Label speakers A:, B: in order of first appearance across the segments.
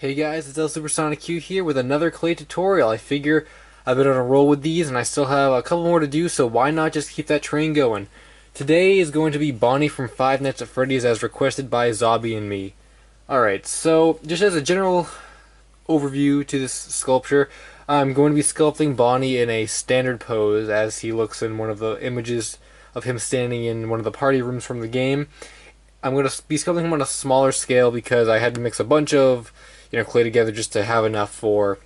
A: Hey guys, it's LSuperSonicQ here with another clay tutorial. I figure I've been on a roll with these and I still have a couple more to do, so why not just keep that train going? Today is going to be Bonnie from Five Nights at Freddy's as requested by Zobby and me. Alright, so just as a general overview to this sculpture, I'm going to be sculpting Bonnie in a standard pose as he looks in one of the images of him standing in one of the party rooms from the game. I'm going to be sculpting him on a smaller scale because I had to mix a bunch of clay together just to have enough for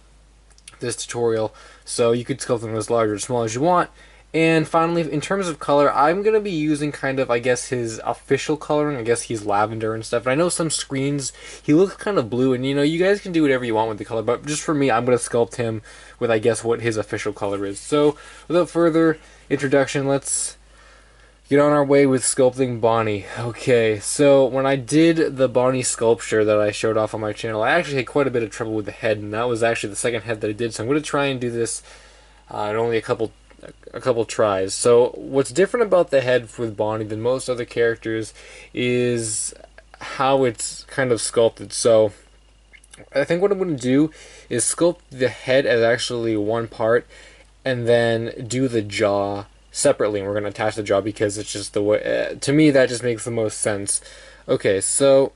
A: this tutorial. So you could sculpt them as large or small as you want. And finally, in terms of color, I'm going to be using kind of, I guess, his official coloring. I guess he's lavender and stuff. And I know some screens, he looks kind of blue. And, you guys can do whatever you want with the color. But just for me, I'm going to sculpt him with, I guess, what his official color is. So without further introduction, let's get on our way with sculpting Bonnie. Okay, so when I did the Bonnie sculpture that I showed off on my channel, I actually had quite a bit of trouble with the head, and that was actually the second head that I did. So I'm going to try and do this in only a couple tries. So what's different about the head with Bonnie than most other characters is how it's kind of sculpted. So I think what I'm going to do is sculpt the head as actually one part, and then do the jaw separately, and we're going to attach the jaw because it's just the way, to me, that just makes the most sense. Okay, so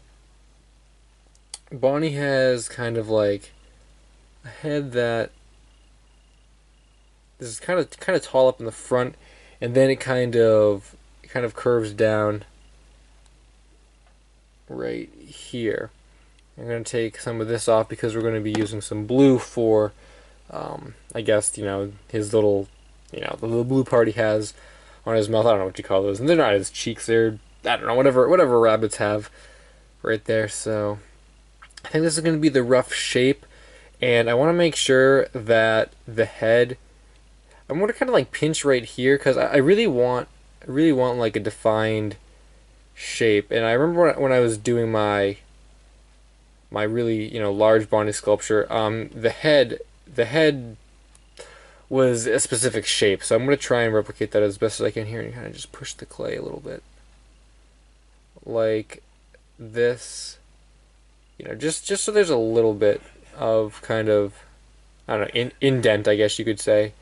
A: Bonnie has kind of like a head that this is kind of tall up in the front, and then it kind of curves down right here. I'm going to take some of this off because we're going to be using some blue for I guess his little the little blue part he has on his mouth. I don't know what you call those. And they're not his cheeks. They're, I don't know, whatever rabbits have right there. So I think this is going to be the rough shape. And I want to make sure that the head, I'm going to kind of like pinch right here because I really want like a defined shape. And I remember when I was doing my really large Bonnie sculpture, the head was a specific shape, so I'm going to try and replicate that as best as I can here, and kind of just push the clay a little bit like this, just so there's a little bit of kind of, I don't know, indent, I guess you could say,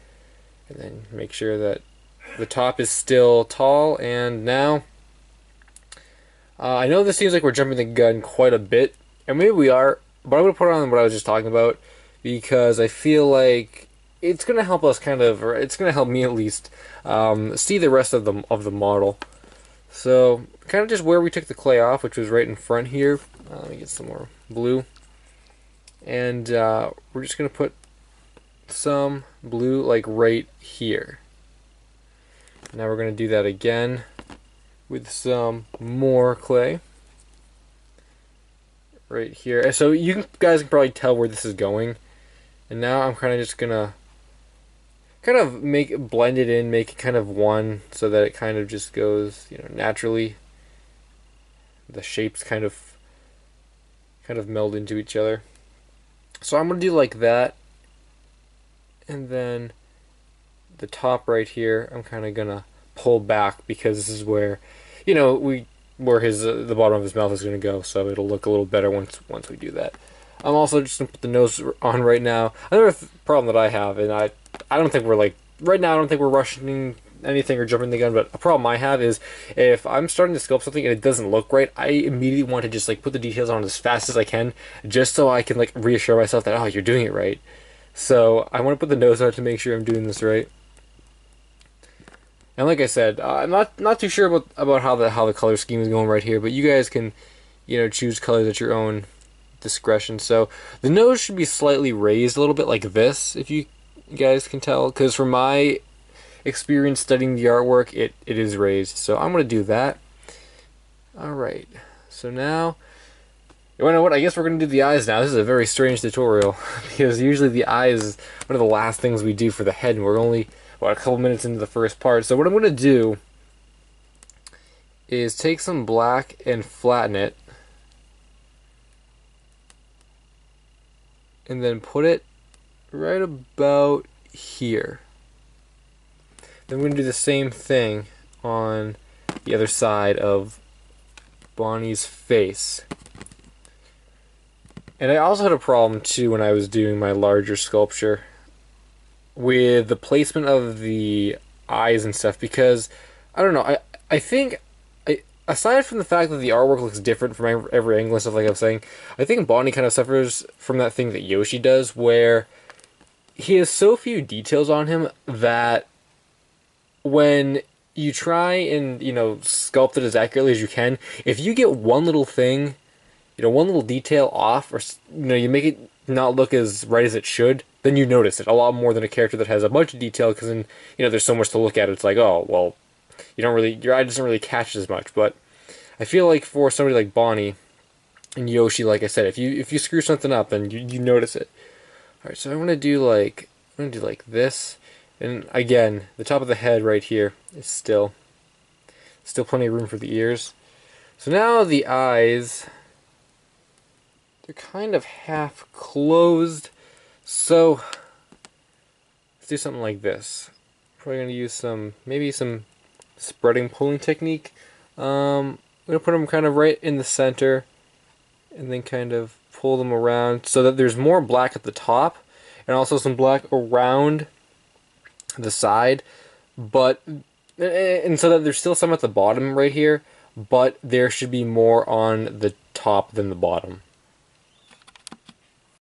A: and then make sure that the top is still tall. And now I know this seems like we're jumping the gun quite a bit, and maybe we are, but I'm going to put on what I was just talking about because I feel like it's going to help us or it's going to help me at least, see the rest of the model. So kind of just where we took the clay off, which was right in front here. Let me get some more blue. And we're just going to put some blue like right here. Now we're going to do that again with some more clay right here. So you guys can probably tell where this is going. And now I'm kind of just going to blend it in, make it kind of one, so that it kind of just goes, naturally. The shapes kind of meld into each other. So I'm gonna do like that, and then the top right here, I'm kind of gonna pull back because this is where, where his the bottom of his mouth is gonna go. So it'll look a little better once we do that. I'm also just gonna put the nose on right now. Another problem that I have, and I don't think we're right now I don't think we're rushing anything or jumping the gun, but a problem I have is if I'm starting to sculpt something and it doesn't look right, I immediately want to just put the details on as fast as I can, just so I can reassure myself that, oh, you're doing it right. So I want to put the nose on to make sure I'm doing this right. And like I said, I'm not too sure about how the color scheme is going right here, but you guys can choose colors at your own discretion. So the nose should be slightly raised a little bit like this, if you guys can tell, because from my experience studying the artwork, it is raised. So I'm going to do that. Alright, so now, you know what, I guess we're going to do the eyes now. This is a very strange tutorial because usually the eyes is one of the last things we do for the head, and we're only a couple minutes into the first part. So what I'm going to do is take some black and flatten it, and then put it right about here. Then we're going to do the same thing on the other side of Bonnie's face. And I also had a problem too when I was doing my larger sculpture with the placement of the eyes and stuff because I don't know. I think aside from the fact that the artwork looks different from every angle and stuff like I was saying, I think Bonnie kind of suffers from that thing that Yoshi does where he has so few details on him that when you try and sculpt it as accurately as you can, if you get one little thing, one little detail off, or you make it not look as right as it should, then you notice it a lot more than a character that has a bunch of detail because then there's so much to look at. It's like, oh well, your eye doesn't really catch it as much. But I feel like for somebody like Bonnie and Yoshi, like I said, if you screw something up, then you notice it. All right, so I'm gonna do like this, and again, the top of the head right here is still plenty of room for the ears. So now the eyes, they're kind of half closed. So let's do something like this. Probably gonna use maybe some spreading pulling technique. I'm gonna put them kind of right in the center, and then kind of pull them around so that there's more black at the top, and also some black around the side, and so that there's still some at the bottom right here, but there should be more on the top than the bottom.